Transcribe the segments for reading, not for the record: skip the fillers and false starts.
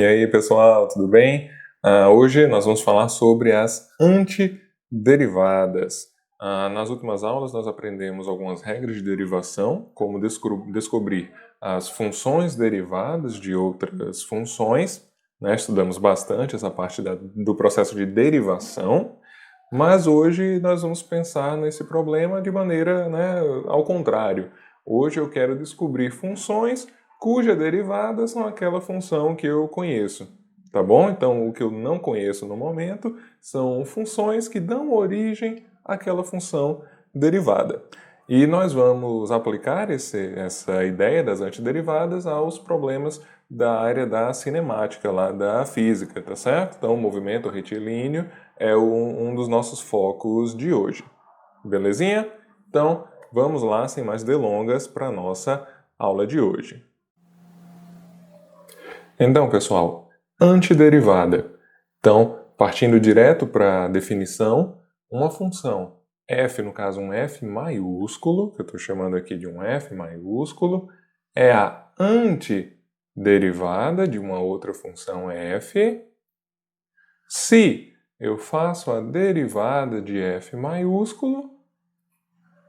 E aí, pessoal, tudo bem? Hoje nós vamos falar sobre as antiderivadas. Nas últimas aulas nós aprendemos algumas regras de derivação, como descobrir as funções derivadas de outras funções, né? Estudamos bastante essa parte do processo de derivação, mas hoje nós vamos pensar nesse problema de maneira, né, ao contrário. Hoje eu quero descobrir funções cuja derivada são aquela função que eu conheço, tá bom? Então, o que eu não conheço no momento são funções que dão origem àquela função derivada. E nós vamos aplicar essa ideia das antiderivadas aos problemas da área da cinemática, lá da física, tá certo? Então, o movimento retilíneo é um dos nossos focos de hoje. Belezinha? Então, vamos lá, sem mais delongas, para a nossa aula de hoje. Então, pessoal, antiderivada. Então, partindo direto para a definição, uma função f, no caso um f maiúsculo, que eu estou chamando aqui de um f maiúsculo, é a antiderivada de uma outra função f se eu faço a derivada de f maiúsculo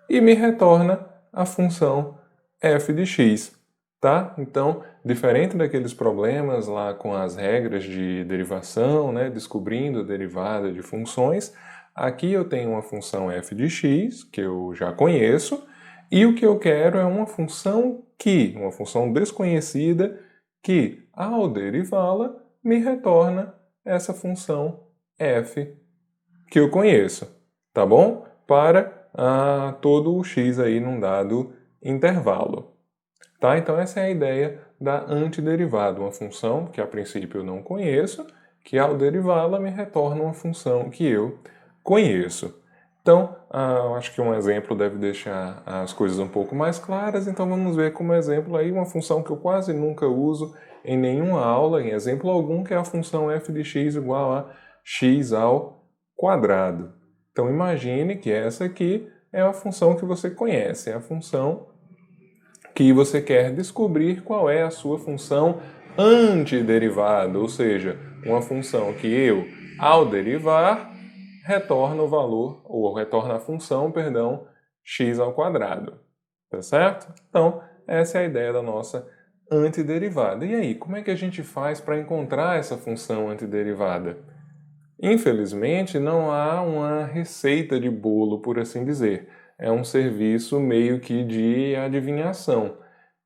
e me retorna a função f de x. Tá? Então, diferente daqueles problemas lá com as regras de derivação, né, descobrindo a derivada de funções, aqui eu tenho uma função f de x, que eu já conheço, e o que eu quero é uma função desconhecida, que, ao derivá-la, me retorna essa função f que eu conheço, tá bom? Para todo o x aí num dado intervalo. Tá? Então essa é a ideia da antiderivada, uma função que a princípio eu não conheço, que ao derivá-la me retorna uma função que eu conheço. Então, acho que um exemplo deve deixar as coisas um pouco mais claras, então vamos ver como exemplo aí uma função que eu quase nunca uso em nenhuma aula, em exemplo algum, que é a função f de x igual a x ao quadrado. Então imagine que essa aqui é a função que você conhece, é a função que você quer descobrir qual é a sua função antiderivada, ou seja, uma função que eu, ao derivar, retorna o valor, ou retorna a função, perdão, x ao quadrado. Tá certo? Então, essa é a ideia da nossa antiderivada. E aí, como é que a gente faz para encontrar essa função antiderivada? Infelizmente, não há uma receita de bolo, por assim dizer. É um serviço meio que de adivinhação.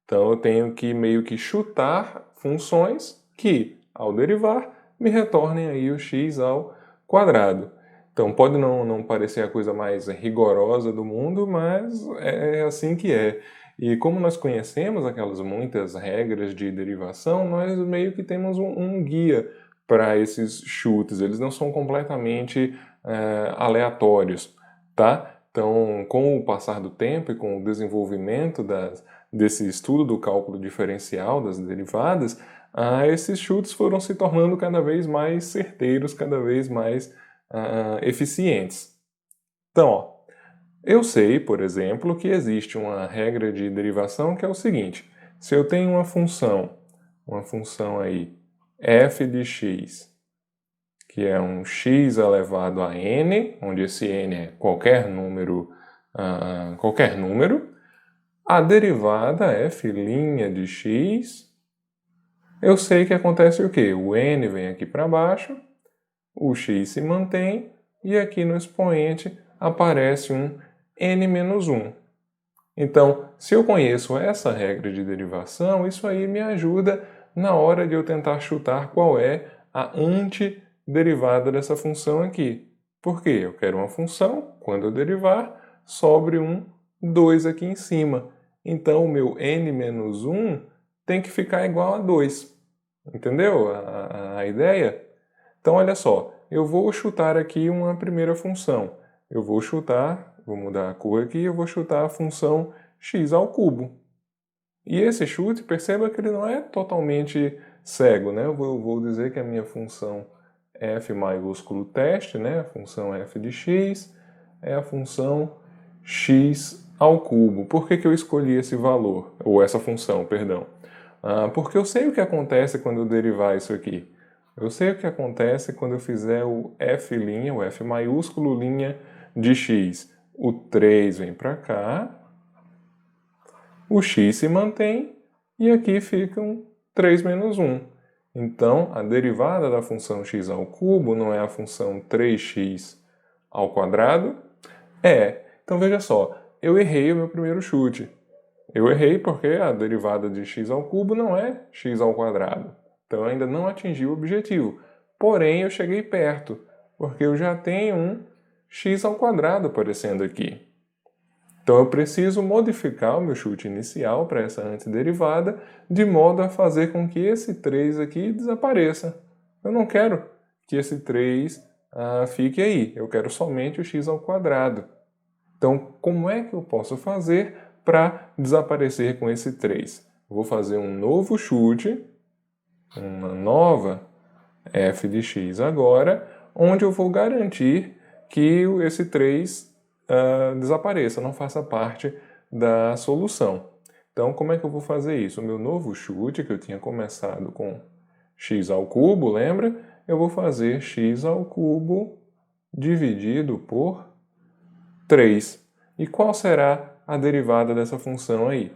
Então, eu tenho que meio que chutar funções que, ao derivar, me retornem aí o x ao quadrado. Então, pode não parecer a coisa mais rigorosa do mundo, mas é assim que é. E como nós conhecemos aquelas muitas regras de derivação, nós meio que temos um guia para esses chutes. Eles não são completamente aleatórios, tá? Então, com o passar do tempo e com o desenvolvimento desse estudo do cálculo diferencial das derivadas, esses chutes foram se tornando cada vez mais certeiros, cada vez mais eficientes. Então, ó, eu sei, por exemplo, que existe uma regra de derivação que é o seguinte: se eu tenho uma função aí, f de x, que é um x elevado a n, onde esse n é qualquer número, a derivada f' de x, eu sei que acontece o quê? O n vem aqui para baixo, o x se mantém, e aqui no expoente aparece um n-1. Então, se eu conheço essa regra de derivação, isso aí me ajuda na hora de eu tentar chutar qual é a antiderivada dessa função aqui. Por quê? Eu quero uma função, quando eu derivar, sobre um 2 aqui em cima. Então, o meu n-1 tem que ficar igual a 2. Entendeu a ideia? Então, olha só, eu vou chutar aqui uma primeira função. Eu vou mudar a cor aqui, eu vou chutar a função x ao cubo. E esse chute, perceba que ele não é totalmente cego, né? Eu vou dizer que a minha função f maiúsculo teste, né? A função f de x é a função x ao cubo. Por que eu escolhi esse valor? Ou essa função, perdão. Porque eu sei o que acontece quando eu derivar isso aqui. Eu sei o que acontece quando eu fizer o F', o F maiúsculo, linha de x. O 3 vem para cá, o x se mantém, e aqui fica um 3 menos 1. Então, a derivada da função x ao cubo não é a função 3x ao quadrado? É. Então, veja só, eu errei o meu primeiro chute. Eu errei porque a derivada de x ao cubo não é x ao quadrado. Então, eu ainda não atingi o objetivo. Porém, eu cheguei perto, porque eu já tenho um x ao quadrado aparecendo aqui. Então, eu preciso modificar o meu chute inicial para essa antiderivada de modo a fazer com que esse 3 aqui desapareça. Eu não quero que esse 3 fique aí. Eu quero somente o x ao quadrado. Então, como é que eu posso fazer para desaparecer com esse 3? Eu vou fazer um novo chute, uma nova f de x agora, onde eu vou garantir que esse 3 desapareça, não faça parte da solução. Então, como é que eu vou fazer isso? O meu novo chute, que eu tinha começado com x ao cubo, lembra? Eu vou fazer x ao cubo dividido por 3. E qual será a derivada dessa função aí?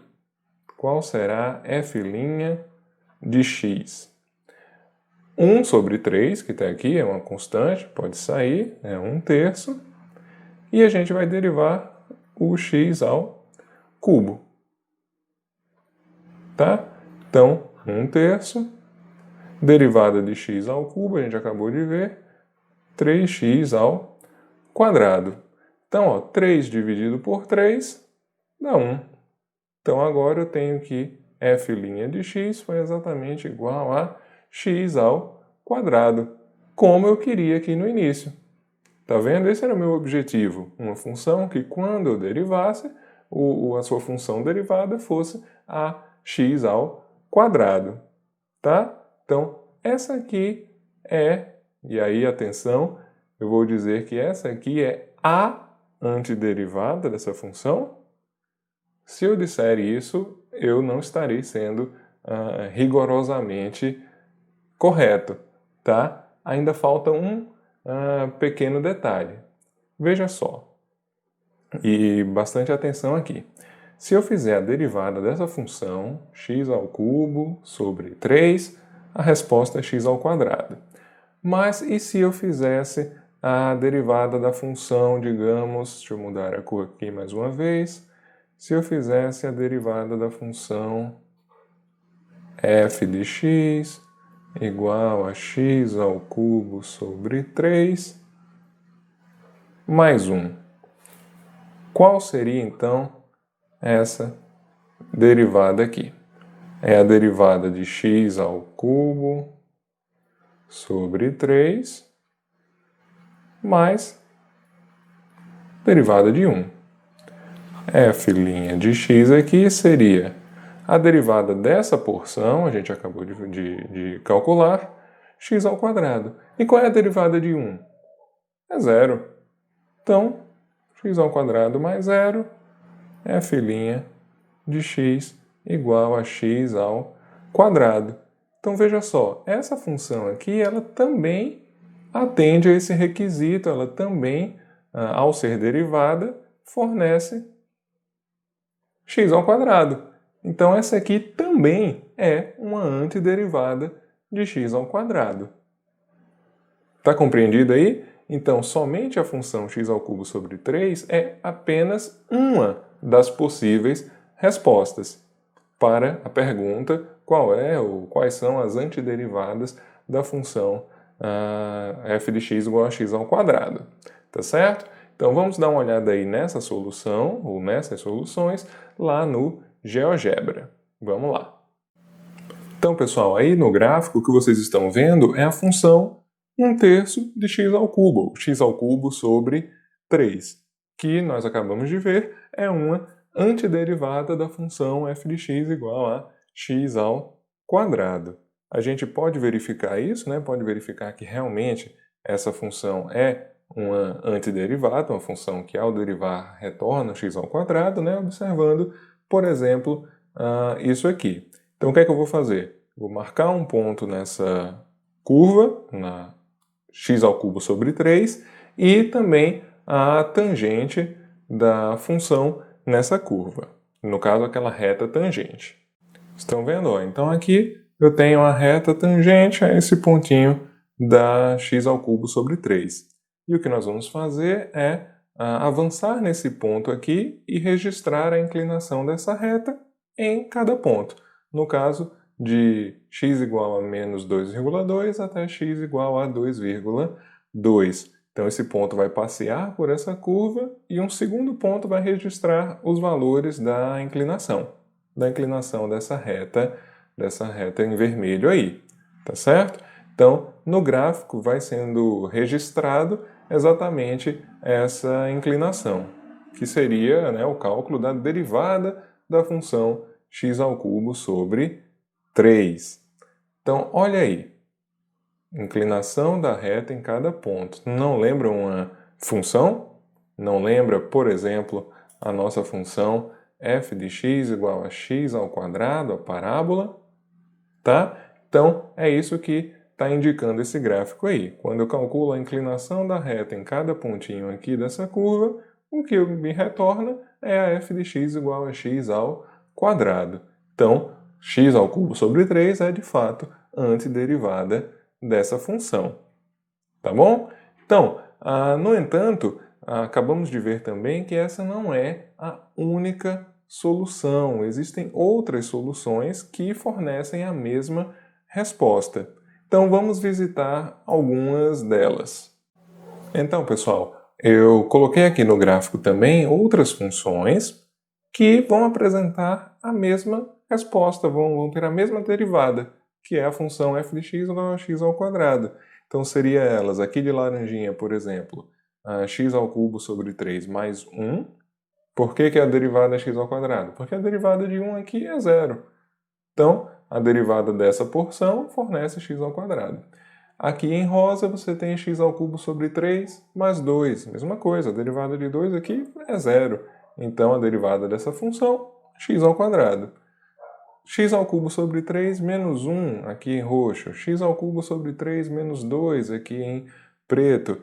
Qual será f' de x? 1 sobre 3, que está aqui, é uma constante, pode sair, é 1/3. E a gente vai derivar o x ao cubo. Tá? Então, 1/3, derivada de x ao cubo, a gente acabou de ver, 3x ao quadrado. Então, ó, 3 dividido por 3 dá 1. Então, agora eu tenho que f' de x foi exatamente igual a x ao quadrado, como eu queria aqui no início. Tá vendo? Esse era o meu objetivo. Uma função que, quando eu derivasse, a sua função derivada fosse a x ao quadrado. Tá? Então, essa aqui e aí, atenção, eu vou dizer que essa aqui é a antiderivada dessa função. Se eu disser isso, eu não estarei sendo rigorosamente correto, tá? Ainda falta um pequeno detalhe. Veja só, e bastante atenção aqui. Se eu fizer a derivada dessa função, x ao cubo sobre 3, a resposta é x ao quadrado. Mas e se eu fizesse a derivada da função, digamos, deixa eu mudar a cor aqui mais uma vez, se eu fizesse a derivada da função f de x igual a x ao cubo sobre 3 mais 1. Qual seria, então, essa derivada aqui? É a derivada de x ao cubo sobre 3 mais derivada de 1. F' de x aqui seria a derivada dessa porção, a gente acabou de calcular, x ao quadrado. E qual é a derivada de 1? É 0. Então, x ao quadrado mais 0, f' de x igual a x ao quadrado. Então, veja só, essa função aqui, ela também atende a esse requisito, ela também, ao ser derivada, fornece x ao quadrado. Então, essa aqui também é uma antiderivada de x ao quadrado. Está compreendido aí? Então, somente a função x ao cubo sobre 3 é apenas uma das possíveis respostas para a pergunta qual é ou quais são as antiderivadas da função f de x igual a x ao quadrado. Tá certo? Então, vamos dar uma olhada aí nessa solução, ou nessas soluções, lá no GeoGebra. Vamos lá. Então, pessoal, aí no gráfico o que vocês estão vendo é a função 1/3 de x ao cubo, x ao cubo sobre 3, que nós acabamos de ver é uma antiderivada da função f de x igual a x ao quadrado. A gente pode verificar isso, né? Pode verificar que realmente essa função é uma antiderivada, uma função que ao derivar retorna x ao quadrado, né? Observando, por exemplo, isso aqui. Então, o que é que eu vou fazer? Vou marcar um ponto nessa curva, na x ao cubo sobre 3, e também a tangente da função nessa curva. No caso, aquela reta tangente. Estão vendo? Ó? Então, aqui eu tenho a reta tangente a esse pontinho da x ao cubo sobre 3. E o que nós vamos fazer é avançar nesse ponto aqui e registrar a inclinação dessa reta em cada ponto. No caso, de x igual a menos 2,2 até x igual a 2,2. Então, esse ponto vai passear por essa curva e um segundo ponto vai registrar os valores da inclinação dessa reta em vermelho aí, tá certo? Então, no gráfico vai sendo registrado exatamente essa inclinação, que seria, né, o cálculo da derivada da função x ao cubo sobre 3. Então, olha aí, inclinação da reta em cada ponto. Não lembra uma função? Não lembra, por exemplo, a nossa função f de x igual a x ao quadrado, a parábola? Tá? Então, é isso que está indicando esse gráfico aí. Quando eu calculo a inclinação da reta em cada pontinho aqui dessa curva, o que me retorna é a f de x igual a x ao quadrado. Então, x ao cubo sobre 3 é, de fato, a antiderivada dessa função. Tá bom? Então, no entanto, acabamos de ver também que essa não é a única solução. Existem outras soluções que fornecem a mesma resposta. Então, vamos visitar algumas delas. Então, pessoal, eu coloquei aqui no gráfico também outras funções que vão apresentar a mesma resposta, vão ter a mesma derivada, que é a função f de x igual a x ao quadrado. Então, seria elas, aqui de laranjinha, por exemplo, x ao cubo sobre 3 mais 1. Por que a derivada é x ao quadrado? Porque a derivada de 1 aqui é zero. Então, a derivada dessa porção fornece x ao quadrado. Aqui em rosa você tem x ao cubo sobre 3 mais 2. Mesma coisa, a derivada de 2 aqui é zero. Então, a derivada dessa função, x ao quadrado. X ao cubo sobre 3 menos 1, aqui em roxo. X ao cubo sobre 3 menos 2, aqui em preto.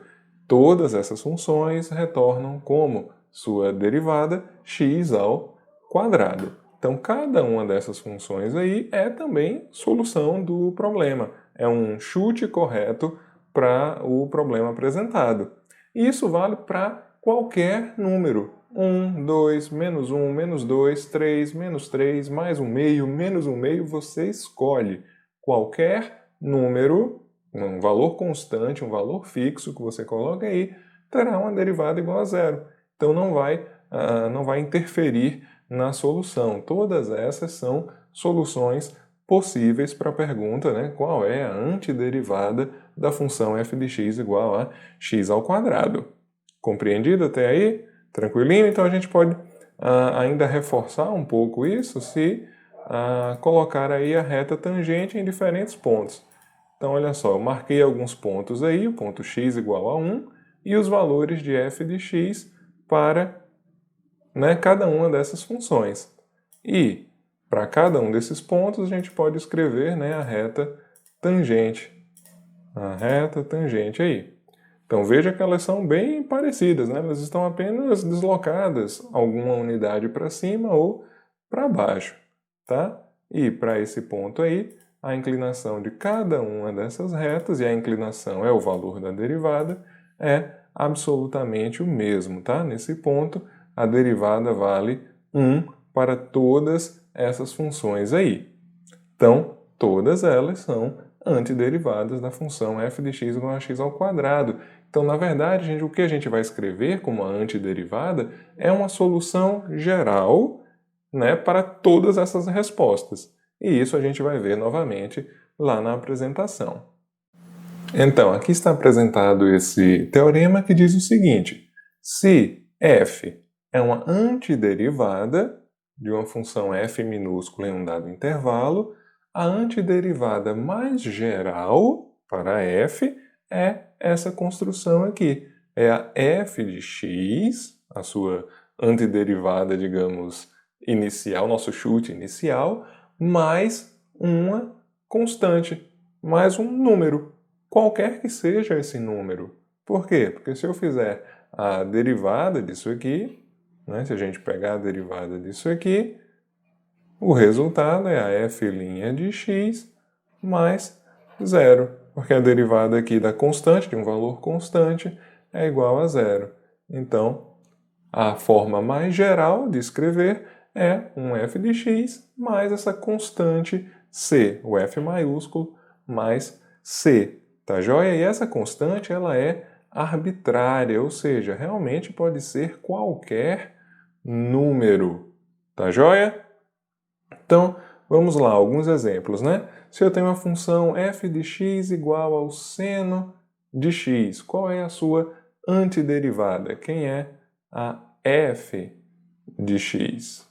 Todas essas funções retornam como sua derivada x ao quadrado. Então, cada uma dessas funções aí é também solução do problema. É um chute correto para o problema apresentado. E isso vale para qualquer número. 1, 2, menos 1, menos 2, 3, menos 3, mais 1 meio, menos 1 meio, você escolhe qualquer número, um valor constante, um valor fixo que você coloca aí, terá uma derivada igual a zero. Então não vai interferir na solução. Todas essas são soluções possíveis para a pergunta, né? Qual é a antiderivada da função f de x igual a x ao quadrado. Compreendido até aí? Tranquilinho? Então a gente pode ainda reforçar um pouco isso se colocar aí a reta tangente em diferentes pontos. Então olha só, eu marquei alguns pontos aí, o ponto x igual a 1 e os valores de f de x para, né, cada uma dessas funções. E para cada um desses pontos a gente pode escrever, né, a reta tangente. A reta tangente aí. Então veja que elas são bem parecidas, né? Elas estão apenas deslocadas alguma unidade para cima ou para baixo, tá? E para esse ponto aí, a inclinação de cada uma dessas retas, e a inclinação é o valor da derivada, é absolutamente o mesmo, tá? Nesse ponto, a derivada vale 1 para todas essas funções aí. Então, todas elas são antiderivadas da função f de x igual a x ao quadrado. Então, na verdade, gente, o que a gente vai escrever como a antiderivada é uma solução geral, né, para todas essas respostas. E isso a gente vai ver novamente lá na apresentação. Então, aqui está apresentado esse teorema que diz o seguinte: se f é uma antiderivada de uma função f minúscula em um dado intervalo, a antiderivada mais geral para f é essa construção aqui. É a f de x, a sua antiderivada, digamos, inicial, nosso chute inicial, mais uma constante, mais um número, qualquer que seja esse número. Por quê? Porque se eu fizer a derivada disso aqui, né, se a gente pegar a derivada disso aqui, o resultado é a f' de x mais 0, porque a derivada aqui da constante, de um valor constante, é igual a 0. Então, a forma mais geral de escrever é um f de x mais essa constante c, o f maiúsculo mais c, tá joia? E essa constante ela é arbitrária, ou seja, realmente pode ser qualquer número, tá joia? Então, vamos lá, alguns exemplos, né? Se eu tenho uma função f de x igual ao seno de x, qual é a sua antiderivada? Quem é a f de x?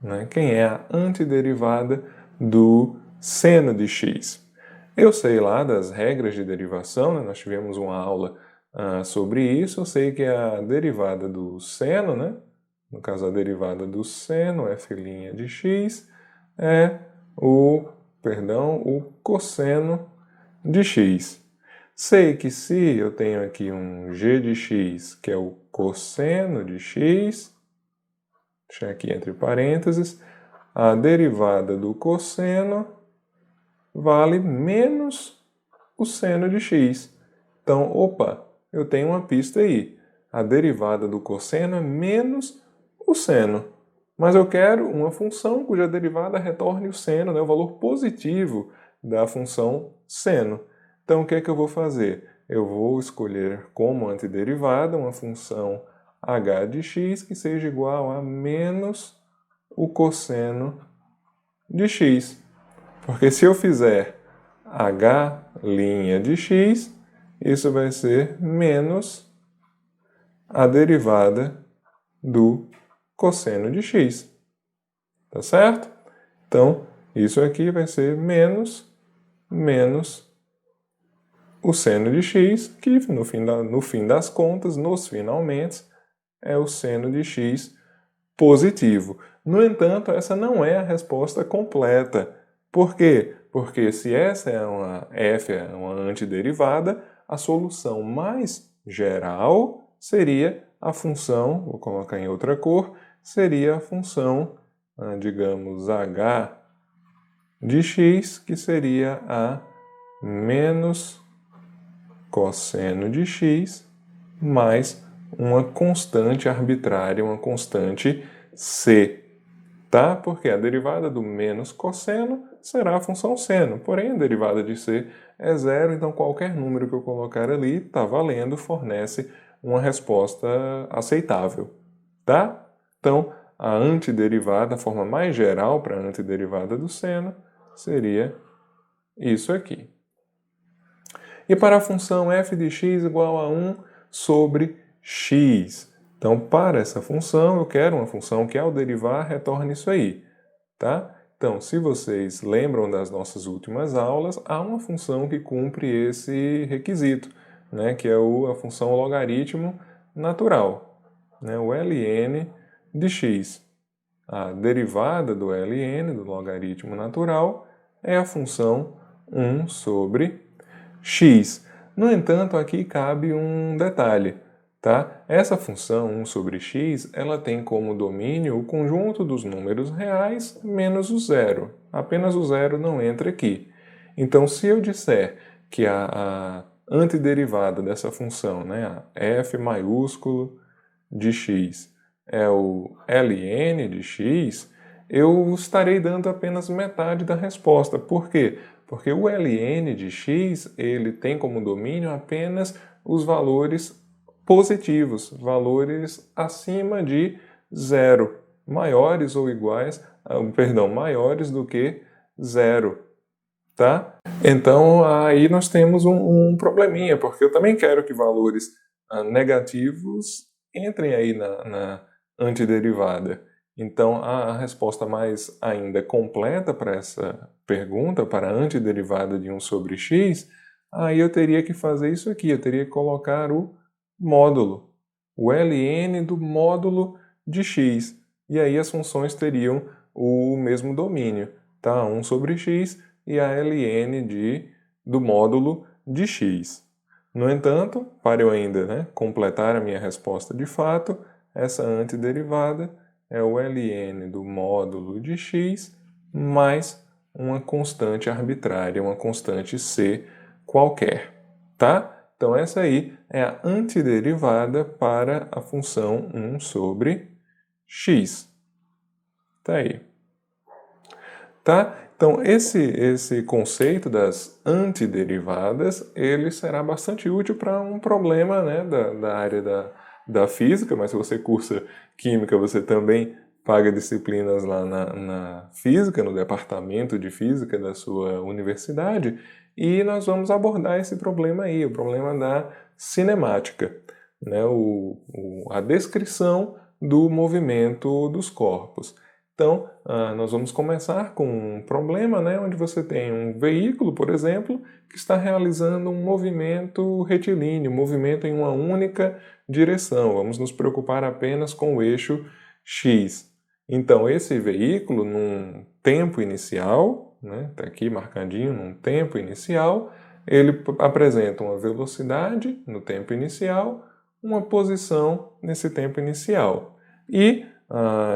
Né? Quem é a antiderivada do seno de x? Eu sei lá das regras de derivação, né? Nós tivemos uma aula sobre isso. Eu sei que a derivada do seno, né? No caso, a derivada do seno, f' de x, é o cosseno de x. Sei que se eu tenho aqui um g de x, que é o cosseno de x, deixar aqui entre parênteses, a derivada do cosseno vale menos o seno de x. Então, opa, eu tenho uma pista aí. A derivada do cosseno é menos o seno. Mas eu quero uma função cuja derivada retorne o seno, né, o valor positivo da função seno. Então, o que é que eu vou fazer? Eu vou escolher como antiderivada uma função h de x que seja igual a menos o cosseno de x. Porque se eu fizer h' de x, isso vai ser menos a derivada do cosseno de x. Tá certo? Então, isso aqui vai ser menos o seno de x, que no fim das contas, nos finalmente, é o seno de x positivo. No entanto, essa não é a resposta completa. Por quê? Porque se essa é uma f é uma antiderivada, a solução mais geral seria a função, vou colocar em outra cor, seria a função, digamos, h de x, que seria a menos cosseno de x mais uma constante arbitrária, uma constante c, tá? Porque a derivada do menos cosseno será a função seno, porém a derivada de c é zero, então qualquer número que eu colocar ali está valendo, fornece uma resposta aceitável, tá? Então, a antiderivada, a forma mais geral para a antiderivada do seno, seria isso aqui. E para a função f de x igual a 1 sobre x. Então, para essa função, eu quero uma função que, ao derivar, retorne isso aí, tá? Então, se vocês lembram das nossas últimas aulas, há uma função que cumpre esse requisito, né? Que é a função logaritmo natural, né? O ln de x. A derivada do ln, do logaritmo natural, é a função 1 sobre x. No entanto, aqui cabe um detalhe, tá? Essa função 1 sobre x, ela tem como domínio o conjunto dos números reais menos o zero. Apenas o zero não entra aqui. Então, se eu disser que a antiderivada dessa função, né, a f maiúsculo de x, é o ln de x, eu estarei dando apenas metade da resposta. Por quê? Porque o ln de x, ele tem como domínio apenas os valores positivos, valores acima de zero, maiores ou iguais, maiores do que zero, tá? Então, aí nós temos um probleminha, porque eu também quero que valores negativos entrem aí na antiderivada. Então, a resposta mais ainda completa para essa pergunta, para a antiderivada de 1 sobre x, aí eu teria que fazer isso aqui, eu teria que colocar o ln do módulo de x. E aí as funções teriam o mesmo domínio, tá? 1 sobre x e a ln do módulo de x. No entanto, para eu ainda, né, completar a minha resposta de fato, essa antiderivada é o ln do módulo de x mais uma constante arbitrária, uma constante c qualquer, tá? Então essa aí é a antiderivada para a função 1 sobre x. Tá aí. Tá? Então esse conceito das antiderivadas, ele será bastante útil para um problema, né, da área da física, mas se você cursa química, você também paga disciplinas lá na física, no departamento de física da sua universidade, e nós vamos abordar esse problema aí, o problema da cinemática, né, a descrição do movimento dos corpos. Então, nós vamos começar com um problema, né, onde você tem um veículo, por exemplo, que está realizando um movimento retilíneo, um movimento em uma única direção. Vamos nos preocupar apenas com o eixo x. Então, esse veículo, num tempo inicial, né, está aqui marcadinho, num tempo inicial, ele apresenta uma velocidade no tempo inicial, uma posição nesse tempo inicial. E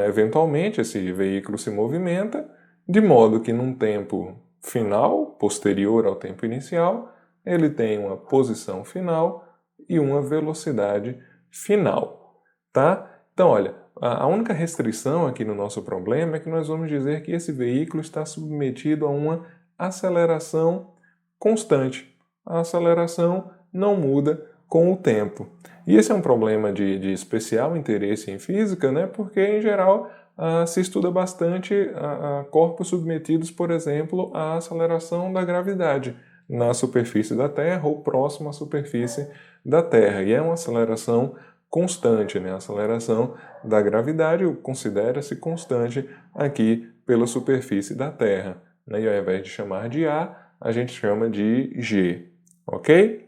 eventualmente esse veículo se movimenta de modo que num tempo final, posterior ao tempo inicial, ele tem uma posição final e uma velocidade final, tá? Então, olha, a única restrição aqui no nosso problema é que nós vamos dizer que esse veículo está submetido a uma aceleração constante. A aceleração não muda com o tempo. E esse é um problema de especial interesse em física, né? Porque, em geral, se estuda bastante corpos submetidos, por exemplo, à aceleração da gravidade na superfície da Terra ou próximo à superfície da Terra. E é uma aceleração constante, né? A aceleração da gravidade considera-se constante aqui pela superfície da Terra, né? E ao invés de chamar de a gente chama de G, ok?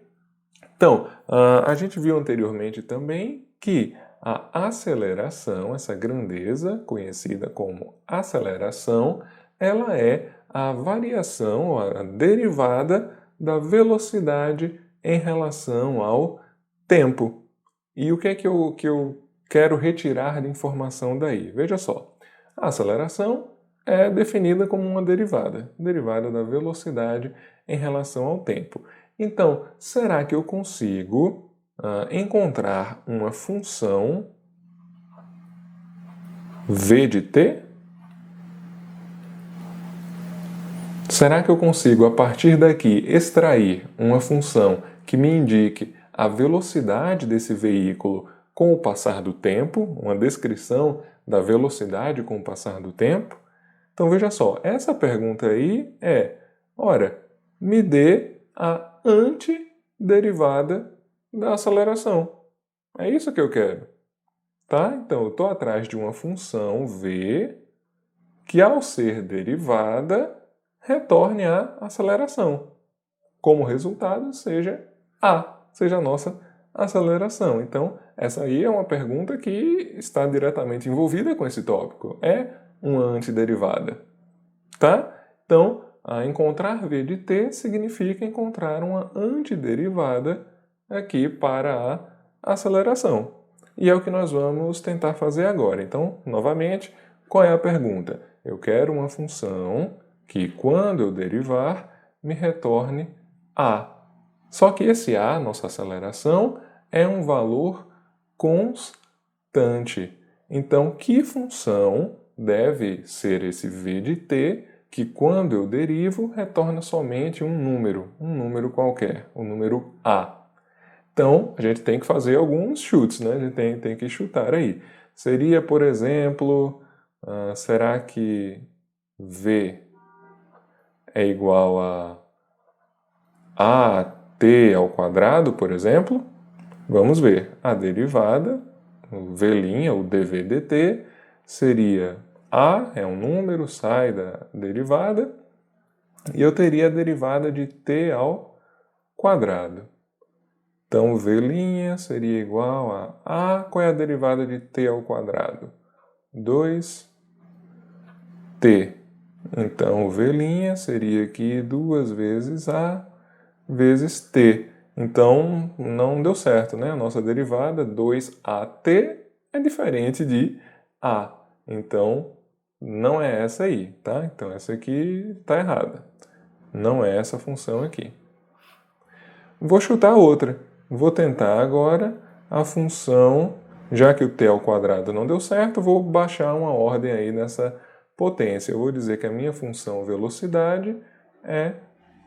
Então, a gente viu anteriormente também que a aceleração, essa grandeza conhecida como aceleração, ela é a variação, a derivada da velocidade em relação ao tempo. E o que é que eu quero retirar de informação daí? Veja só, a aceleração é definida como uma derivada da velocidade em relação ao tempo. Então, será que eu consigo encontrar uma função v de t? Será que eu consigo, a partir daqui, extrair uma função que me indique a velocidade desse veículo com o passar do tempo, uma descrição da velocidade com o passar do tempo? Então, veja só, essa pergunta aí ora, me dê a antiderivada da aceleração. É isso que eu quero. Tá? Então, eu estou atrás de uma função v que, ao ser derivada, retorne a aceleração. Como resultado, seja a nossa aceleração. Então, essa aí é uma pergunta que está diretamente envolvida com esse tópico. É uma antiderivada. Tá? Então, encontrar v de t significa encontrar uma antiderivada aqui para a aceleração. E é o que nós vamos tentar fazer agora. Então, novamente, qual é a pergunta? Eu quero uma função que, quando eu derivar, me retorne a. Só que esse a, nossa aceleração, é um valor constante. Então, que função deve ser esse v de t que, quando eu derivo, retorna somente um número qualquer, o número a. Então, a gente tem que fazer alguns chutes, né? A gente tem que chutar aí. Seria, por exemplo, será que v é igual a t ao quadrado, por exemplo? Vamos ver. A derivada, o v', o dv dt, seria a, é um número, sai da derivada, e eu teria a derivada de t ao quadrado. Então, v' seria igual a... qual é a derivada de t ao quadrado? 2 t. Então, o v' seria aqui 2 vezes a vezes t. Então, não deu certo, né? A nossa derivada, 2at, é diferente de a. Então, não é essa aí, tá? Então, essa aqui está errada. Não é essa função aqui. Vou chutar outra. Vou tentar agora a função, já que o t ao quadrado não deu certo, vou baixar uma ordem aí nessa potência. Eu vou dizer que a minha função velocidade é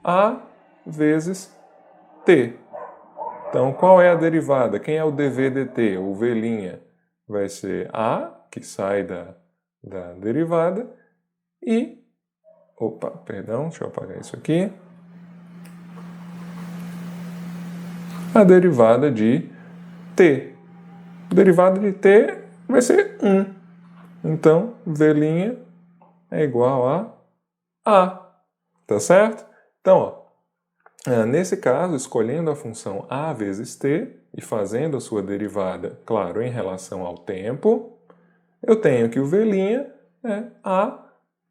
a vezes t. Então, qual é a derivada? Quem é o dv dt? O v' vai ser a, que sai da derivada, e... Opa, perdão, deixa eu apagar isso aqui. A derivada de t. A derivada de t vai ser 1. Então, v' é igual a. Tá certo? Então, nesse caso, escolhendo a função a vezes t e fazendo a sua derivada, claro, em relação ao tempo, eu tenho que o v' é a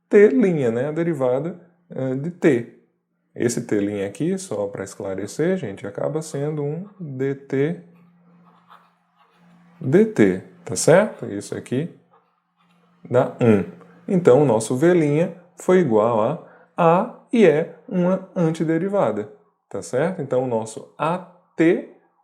t', né? A derivada de t. Esse t' aqui, só para esclarecer, gente, acaba sendo um dt, tá certo? Isso aqui dá 1. Então, o nosso v' foi igual a e é uma antiderivada, tá certo? Então, o nosso at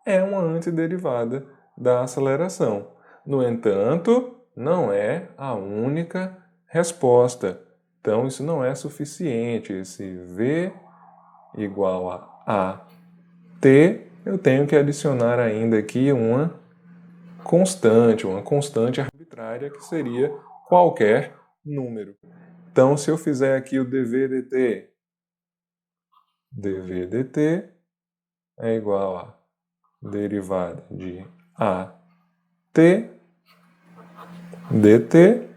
é uma antiderivada da aceleração. No entanto, não é a única resposta. Então, isso não é suficiente. Esse v igual a t, eu tenho que adicionar ainda aqui uma constante arbitrária, que seria qualquer número. Então, se eu fizer aqui o dv dt é igual a derivada de at dt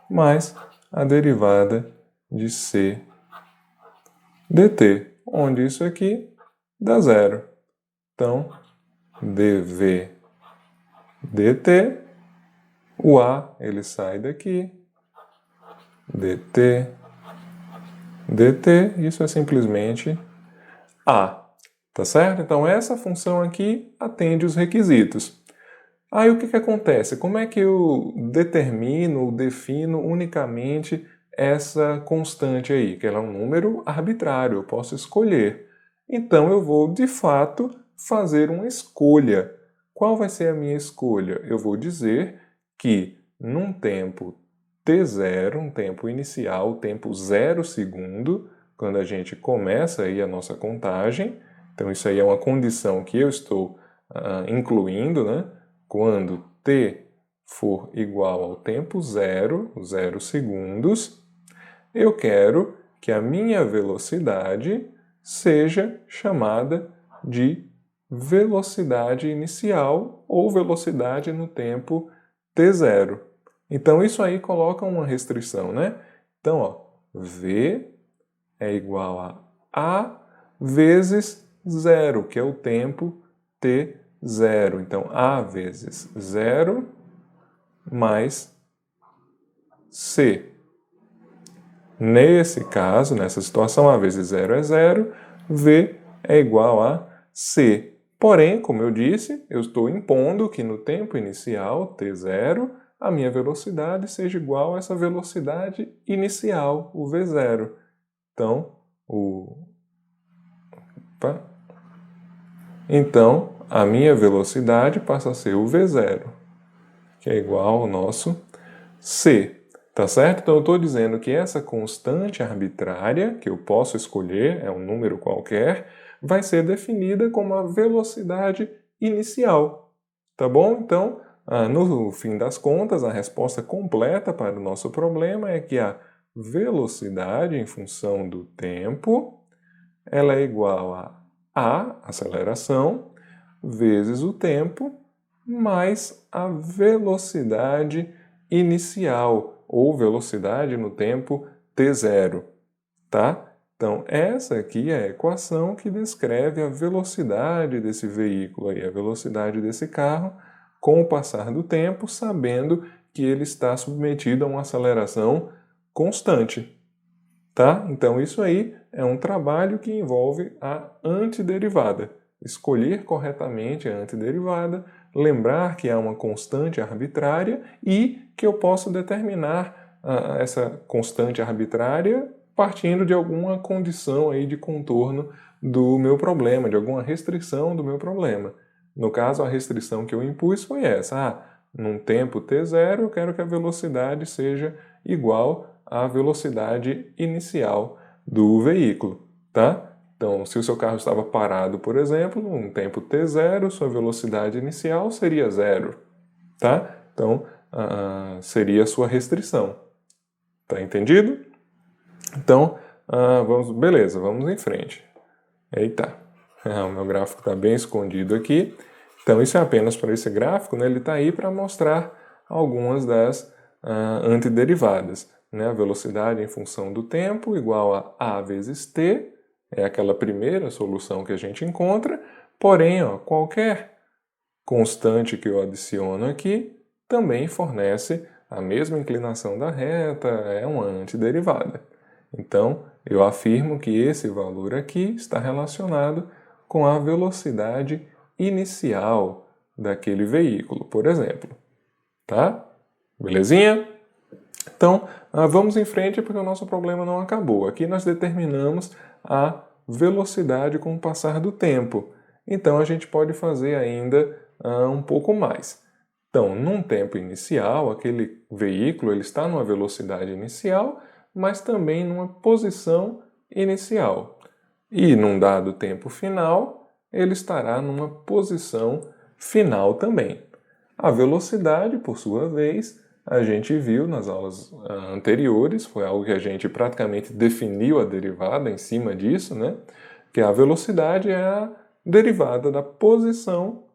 mais a derivada de c dt, onde isso aqui dá zero. Então, dv dt, o a ele sai daqui, dt, isso é simplesmente a, tá certo? Então, essa função aqui atende os requisitos. Aí, o que acontece? Como é que eu defino unicamente essa constante aí? Que ela é um número arbitrário, eu posso escolher. Então, eu vou, de fato, fazer uma escolha. Qual vai ser a minha escolha? Eu vou dizer que num tempo t0, um tempo inicial, tempo 0 segundo, quando a gente começa aí a nossa contagem, então isso aí é uma condição que eu estou incluindo, né? Quando t for igual ao tempo 0, 0 segundos, eu quero que a minha velocidade seja chamada de velocidade inicial ou velocidade no tempo t0. Então, isso aí coloca uma restrição, né? Então, ó, v é igual a vezes 0, que é o tempo t0. Então, a vezes 0 mais c. Nesse caso, nessa situação, a vezes 0 é 0, v é igual a c. Porém, como eu disse, eu estou impondo que no tempo inicial, t0, a minha velocidade seja igual a essa velocidade inicial, o v0. Então, a minha velocidade passa a ser o v0, que é igual ao nosso c. Tá certo? Então, eu estou dizendo que essa constante arbitrária, que eu posso escolher, é um número qualquer, vai ser definida como a velocidade inicial. Tá bom? Então, no fim das contas, a resposta completa para o nosso problema é que a velocidade em função do tempo ela é igual a aceleração, vezes o tempo, mais a velocidade inicial, ou velocidade no tempo t0, tá? Então, essa aqui é a equação que descreve a velocidade desse veículo, aí, a velocidade desse carro, com o passar do tempo, sabendo que ele está submetido a uma aceleração constante. Tá? Então isso aí é um trabalho que envolve a antiderivada. Escolher corretamente a antiderivada, lembrar que há uma constante arbitrária e que eu posso determinar essa constante arbitrária partindo de alguma condição aí de contorno do meu problema, de alguma restrição do meu problema. No caso, a restrição que eu impus foi essa. Num tempo t0, eu quero que a velocidade seja igual à velocidade inicial do veículo, tá? Então, se o seu carro estava parado, por exemplo, num tempo t0, sua velocidade inicial seria 0, tá? Então, seria a sua restrição. Tá entendido? Então, beleza, vamos em frente. Eita, o meu gráfico está bem escondido aqui. Então, isso é apenas para esse gráfico, né? Ele está aí para mostrar algumas das antiderivadas. Né? A velocidade em função do tempo igual a vezes t, é aquela primeira solução que a gente encontra, porém, qualquer constante que eu adiciono aqui também fornece a mesma inclinação da reta, é uma antiderivada. Então, eu afirmo que esse valor aqui está relacionado com a velocidade inicial daquele veículo, por exemplo. Tá? Belezinha? Então, vamos em frente porque o nosso problema não acabou. Aqui nós determinamos a velocidade com o passar do tempo. Então, a gente pode fazer ainda um pouco mais. Então, num tempo inicial, aquele veículo ele está numa velocidade inicial, mas também numa posição inicial. E num dado tempo final, ele estará numa posição final também. A velocidade, por sua vez, a gente viu nas aulas anteriores, foi algo que a gente praticamente definiu a derivada em cima disso, né? Que a velocidade é a derivada da posição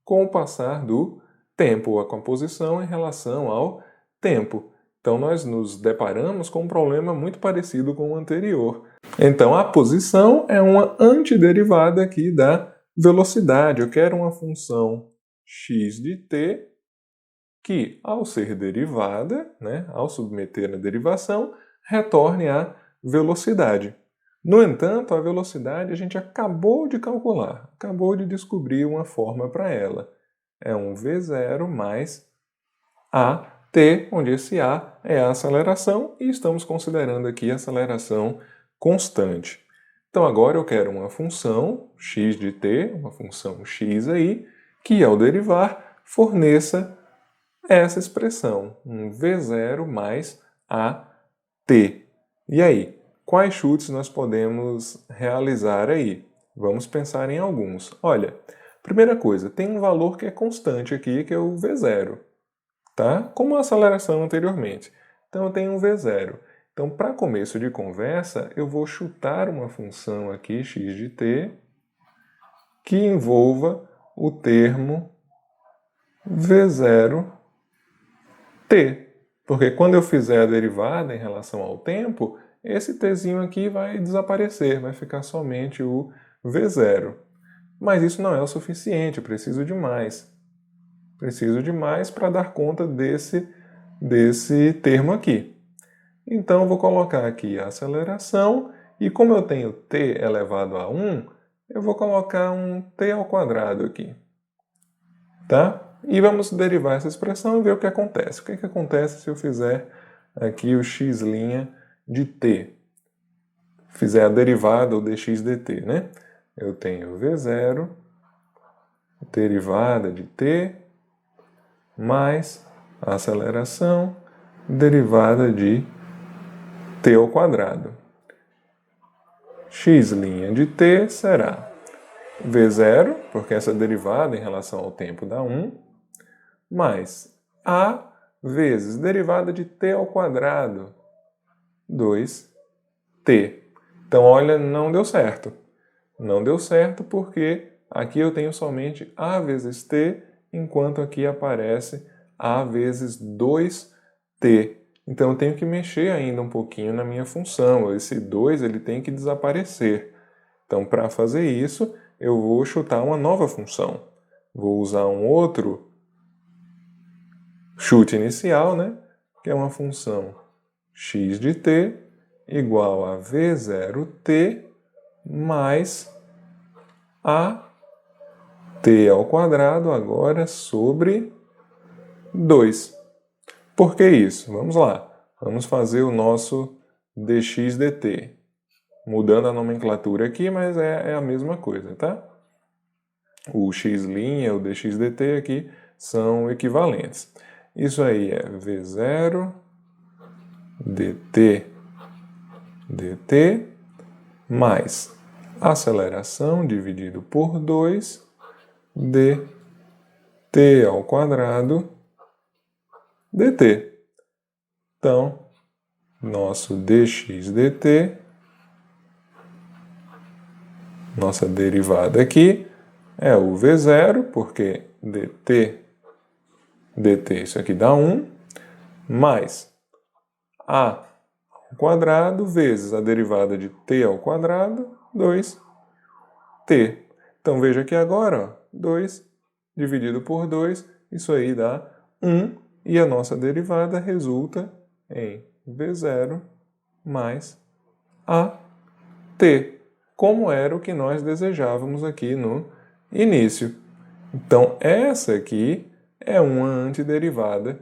com o passar do tempo, ou com a posição em relação ao tempo. Então, nós nos deparamos com um problema muito parecido com o anterior. Então, a posição é uma antiderivada aqui da velocidade. Eu quero uma função x de t que, ao ser derivada, né, ao submeter a derivação, retorne a velocidade. No entanto, a velocidade a gente acabou de calcular, acabou de descobrir uma forma para ela. É um v0 mais at, onde esse a é a aceleração, e estamos considerando aqui a aceleração constante. Então agora eu quero uma função x de t, uma função x aí, que ao derivar forneça essa expressão, um v0 mais at. E aí, quais chutes nós podemos realizar aí? Vamos pensar em alguns. Olha, primeira coisa, tem um valor que é constante aqui, que é o v0. Tá? Como a aceleração anteriormente. Então eu tenho um v0. Então, para começo de conversa, eu vou chutar uma função aqui, x de t, que envolva o termo v0t. Porque quando eu fizer a derivada em relação ao tempo, esse tzinho aqui vai desaparecer, vai ficar somente o v0. Mas isso não é o suficiente, eu preciso de mais. Preciso de mais para dar conta desse termo aqui. Então, eu vou colocar aqui a aceleração, e como eu tenho t elevado a 1, eu vou colocar um t ao quadrado aqui. Tá? E vamos derivar essa expressão e ver o que acontece. O que acontece se eu fizer aqui o x' de t? Fizer a derivada ou dx dt, né? Eu tenho v0, derivada de t, mais a aceleração, derivada de t ao quadrado. X' de t será v0, porque essa derivada em relação ao tempo dá 1, mais a vezes derivada de t ao quadrado, 2t. Então, olha, não deu certo. Não deu certo porque aqui eu tenho somente a vezes t, enquanto aqui aparece a vezes 2t. Então eu tenho que mexer ainda um pouquinho na minha função. Esse 2 ele tem que desaparecer. Então, para fazer isso, eu vou chutar uma nova função. Vou usar um outro chute inicial, né? Que é uma função x de t igual a v0t mais a t ao quadrado agora sobre 2. Por que isso? Vamos lá. Vamos fazer o nosso dx dt. Mudando a nomenclatura aqui, mas é a mesma coisa, tá? O x', o dx dt aqui são equivalentes. Isso aí é v0 dt dt mais aceleração dividido por 2 dt ao quadrado dt. Então, nosso dx dt, nossa derivada aqui, é o v0, porque dt, isso aqui dá 1, mais a ao quadrado vezes a derivada de t ao quadrado, 2t. Então, veja aqui agora, 2 dividido por 2, isso aí dá 1, e a nossa derivada resulta em v0 mais at, como era o que nós desejávamos aqui no início. Então, essa aqui é uma antiderivada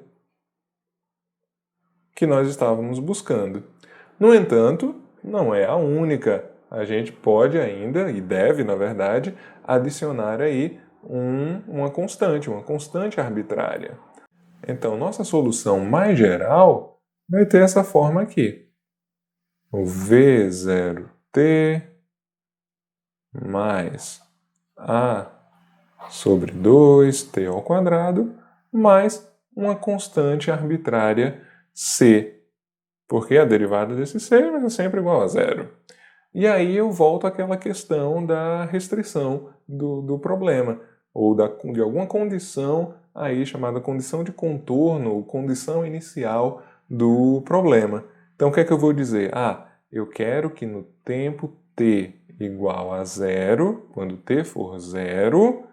que nós estávamos buscando. No entanto, não é a única. A gente pode ainda, e deve, na verdade, adicionar aí uma constante arbitrária. Então, nossa solução mais geral vai ter essa forma aqui. O v0t mais a sobre 2t ao quadrado mais uma constante arbitrária c. Porque a derivada desse c vai ser sempre igual a zero. E aí eu volto àquela questão da restrição do problema, ou de alguma condição aí chamada condição de contorno, ou condição inicial do problema. Então o que é que eu vou dizer? Eu quero que no tempo t igual a zero, quando t for zero,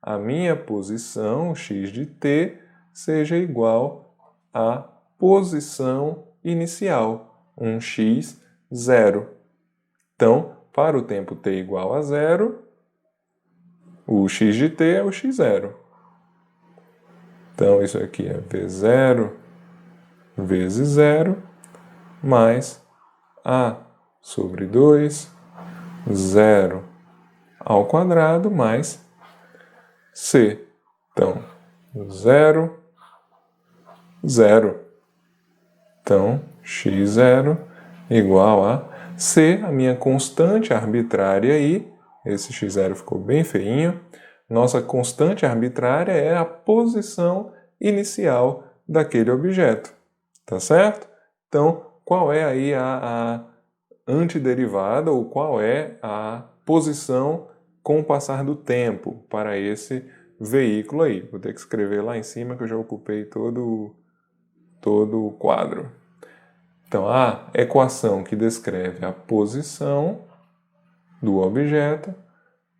a minha posição, x de t, seja igual à posição inicial, 1x, 0. Então, para o tempo t igual a 0, o x de t é o x0. Então, isso aqui é v0 vezes 0, mais a sobre 2, 0 ao quadrado, mais c. Então, 0, 0. Então, x0 igual a c, a minha constante arbitrária aí. Esse x0 ficou bem feinho. Nossa constante arbitrária é a posição inicial daquele objeto. Tá certo? Então, qual é aí a antiderivada, ou qual é a posição com o passar do tempo para esse veículo aí? Vou ter que escrever lá em cima que eu já ocupei todo o quadro. Então, a equação que descreve a posição do objeto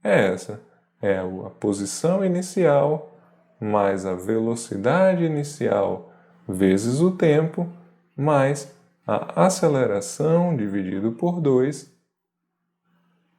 é essa. É a posição inicial mais a velocidade inicial vezes o tempo mais a aceleração dividido por 2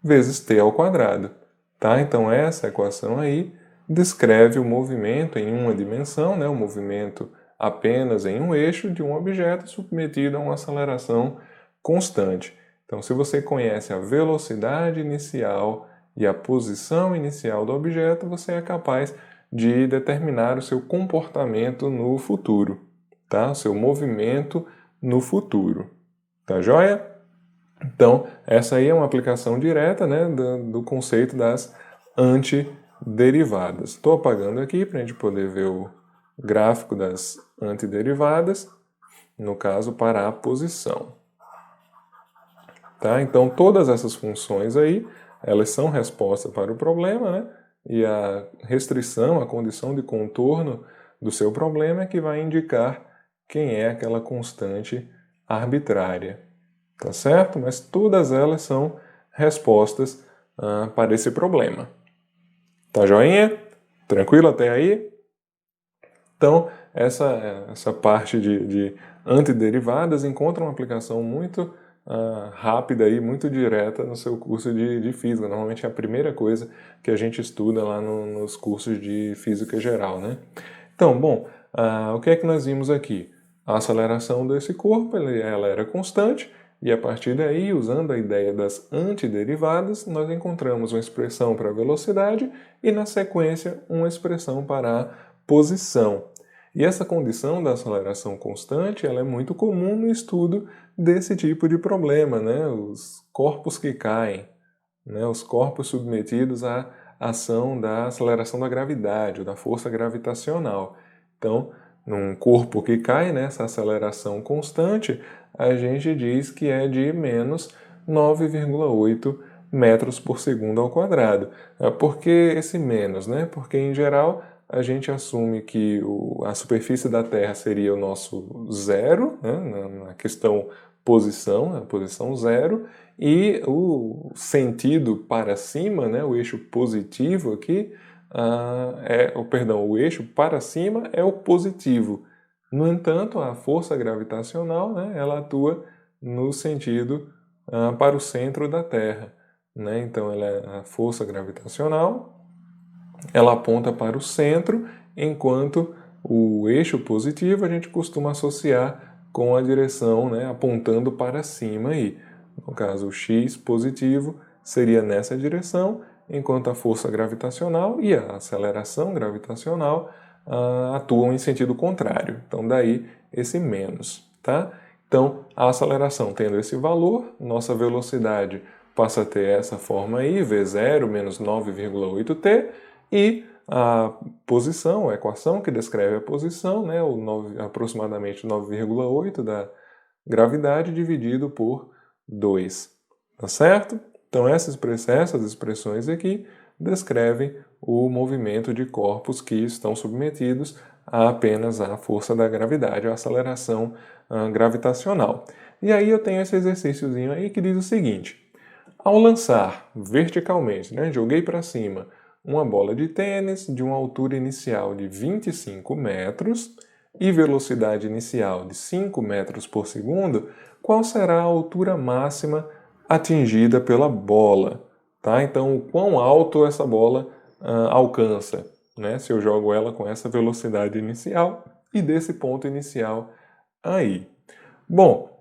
vezes t ao quadrado. Tá? Então, essa equação aí descreve o movimento em uma dimensão, né? O movimento apenas em um eixo de um objeto submetido a uma aceleração constante. Então, se você conhece a velocidade inicial e a posição inicial do objeto, você é capaz de determinar o seu comportamento no futuro, tá? O seu movimento no futuro. Tá joia? Então, essa aí é uma aplicação direta, né, do conceito das antiderivadas. Estou apagando aqui para a gente poder ver o gráfico das antiderivadas, no caso para a posição. Tá? Então, todas essas funções aí, elas são resposta para o problema, né? E a restrição, a condição de contorno do seu problema é que vai indicar quem é aquela constante arbitrária. Tá certo? Mas todas elas são respostas para esse problema. Tá joinha? Tranquilo até aí? Então, essa parte de antiderivadas, encontra uma aplicação muito rápida e muito direta no seu curso de física. Normalmente é a primeira coisa que a gente estuda lá nos cursos de física geral, né? Então, bom, o que é que nós vimos aqui? A aceleração desse corpo ela era constante, e a partir daí, usando a ideia das antiderivadas, nós encontramos uma expressão para a velocidade e, na sequência, uma expressão para a posição. E essa condição da aceleração constante ela é muito comum no estudo desse tipo de problema, né? Os corpos que caem, né? Os corpos submetidos à ação da aceleração da gravidade, ou da força gravitacional. Então, num corpo que cai, né, essa aceleração constante, a gente diz que é de menos 9,8 metros por segundo ao quadrado. Por que esse menos, né? Porque, em geral, a gente assume que a superfície da Terra seria o nosso zero, né, na questão posição, a posição zero, e o sentido para cima, né, o eixo positivo aqui, o eixo para cima é o positivo. No entanto, a força gravitacional, né, ela atua no sentido para o centro da Terra, né? Então, a força gravitacional ela aponta para o centro, enquanto o eixo positivo a gente costuma associar com a direção, né, apontando para cima aí. No caso, o x positivo seria nessa direção, enquanto a força gravitacional e a aceleração gravitacional atuam em sentido contrário. Então, daí esse menos, tá? Então, a aceleração tendo esse valor, nossa velocidade passa a ter essa forma aí, v0 menos 9,8t, e a posição, a equação que descreve a posição, né, aproximadamente 9,8 da gravidade dividido por 2, tá certo? Então essas expressões aqui descrevem o movimento de corpos que estão submetidos a apenas a força da gravidade, a aceleração gravitacional. E aí eu tenho esse exercíciozinho aí que diz o seguinte: ao lançar verticalmente, né, joguei para cima uma bola de tênis de uma altura inicial de 25 metros e velocidade inicial de 5 metros por segundo, qual será a altura máxima atingida pela bola? Tá? Então, o quão alto essa bola alcança, né, se eu jogo ela com essa velocidade inicial e desse ponto inicial aí. Bom,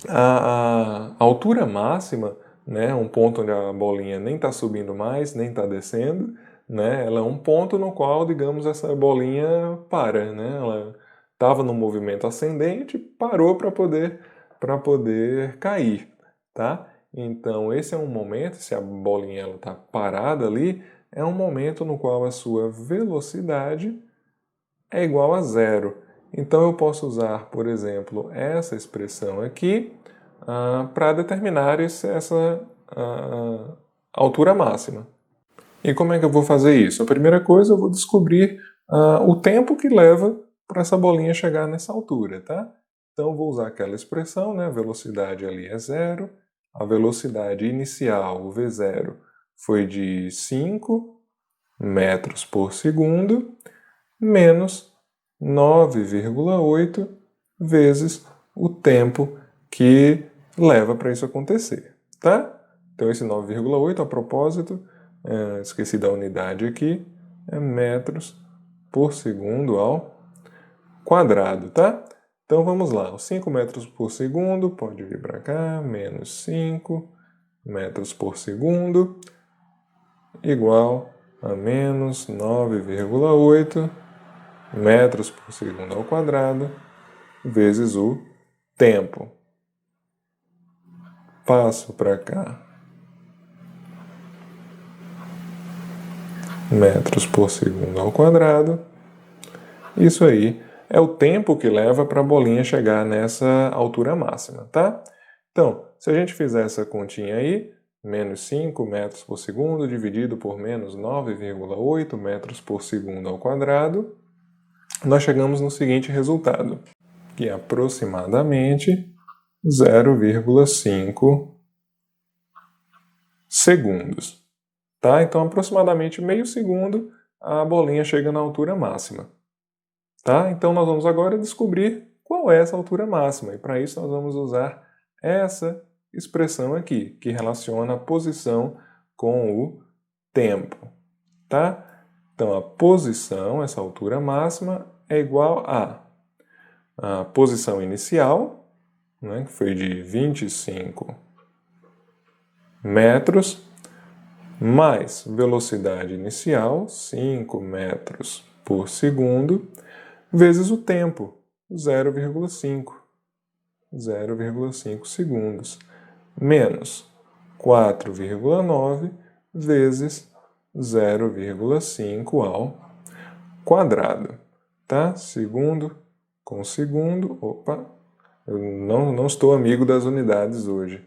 a altura máxima, né, um ponto onde a bolinha nem está subindo mais, nem está descendo, né, ela é um ponto no qual, digamos, essa bolinha para, né, ela estava no movimento ascendente, parou para poder cair, tá? Então esse é um momento, se a bolinha está parada ali, é um momento no qual a sua velocidade é igual a zero. Então eu posso usar, por exemplo, essa expressão aqui para determinar essa altura máxima. E como é que eu vou fazer isso? A primeira coisa, eu vou descobrir o tempo que leva para essa bolinha chegar nessa altura, tá? Então eu vou usar aquela expressão, né? A velocidade ali é zero, a velocidade inicial, o v0, foi de 5 metros por segundo, menos 9,8 vezes o tempo que leva para isso acontecer, tá? Então esse 9,8, a propósito, esqueci da unidade aqui, é metros por segundo ao quadrado, tá? Então vamos lá, os 5 metros por segundo pode vir para cá, menos 5 metros por segundo, igual a menos 9,8 metros por segundo ao quadrado, vezes o tempo. Passo para cá. Metros por segundo ao quadrado. Isso aí é o tempo que leva para a bolinha chegar nessa altura máxima, tá? Então, se a gente fizer essa continha aí, menos 5 metros por segundo dividido por menos 9,8 metros por segundo ao quadrado, nós chegamos no seguinte resultado, que é aproximadamente 0,5 segundos. Tá? Então, aproximadamente meio segundo, a bolinha chega na altura máxima. Tá? Então, nós vamos agora descobrir qual é essa altura máxima. E para isso nós vamos usar essa expressão aqui, que relaciona a posição com o tempo, tá? Então, a posição, essa altura máxima, é igual a posição inicial, né, que foi de 25 metros, mais velocidade inicial, 5 metros por segundo, vezes o tempo, 0,5 segundos, menos 4,9 vezes 0,5 ao quadrado, tá? Segundo com segundo, opa, eu não estou amigo das unidades hoje.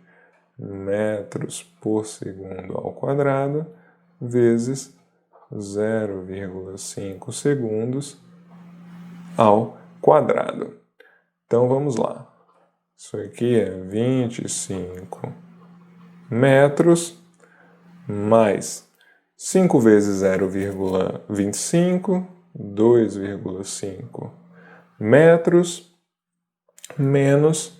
Metros por segundo ao quadrado vezes 0,5 segundos ao quadrado. Então vamos lá. Isso aqui é 25 metros mais 5 vezes 0,25, 2,5 metros, menos,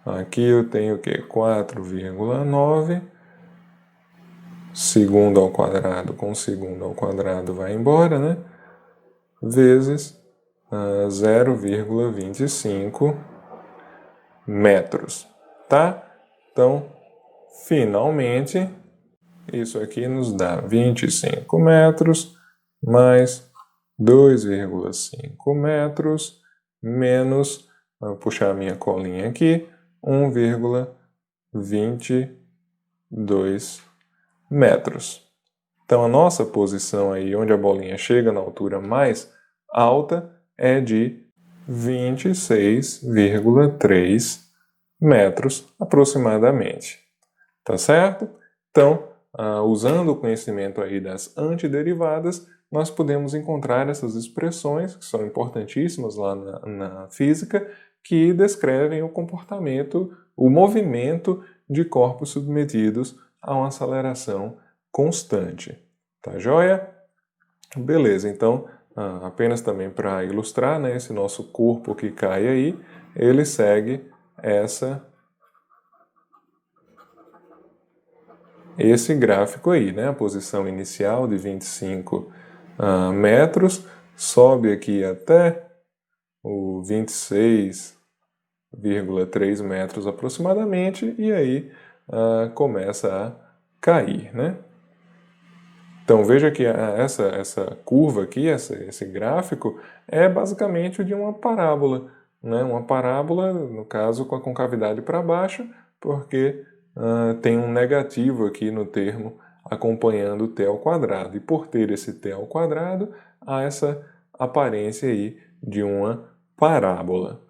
aqui eu tenho o quê? 4,9, segundo ao quadrado com segundo ao quadrado vai embora, né? Vezes 0,25 metros, tá? Então, finalmente, isso aqui nos dá 25 metros mais 2,5 metros menos, vou puxar a minha colinha aqui, 1,22 metros. Então a nossa posição aí, onde a bolinha chega na altura mais alta, é de 26,3 metros aproximadamente. Tá certo? Então, usando o conhecimento aí das antiderivadas, nós podemos encontrar essas expressões, que são importantíssimas lá na física, que descrevem o comportamento, o movimento de corpos submetidos a uma aceleração constante. Tá joia? Beleza, então, apenas também para ilustrar, né, esse nosso corpo que cai aí, ele segue esse gráfico aí, né? A posição inicial de 25 metros, sobe aqui até o 26,3 metros aproximadamente e aí começa a cair, né? Então veja que essa curva aqui, esse gráfico, é basicamente o de uma parábola, né? Uma parábola, no caso, com a concavidade para baixo, porque tem um negativo aqui no termo acompanhando o t ao quadrado. E por ter esse t ao quadrado, há essa aparência aí de uma parábola.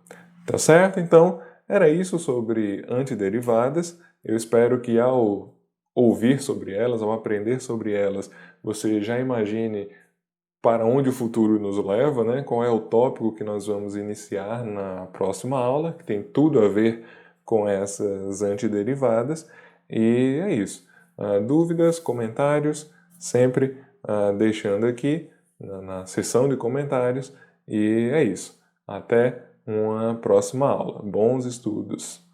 Tá certo? Então, era isso sobre antiderivadas. Eu espero que ao ouvir sobre elas, ao aprender sobre elas, você já imagine para onde o futuro nos leva, né? Qual é o tópico que nós vamos iniciar na próxima aula, que tem tudo a ver com essas antiderivadas. E é isso. Dúvidas, comentários, sempre deixando aqui na seção de comentários. E é isso. Até uma próxima aula. Bons estudos!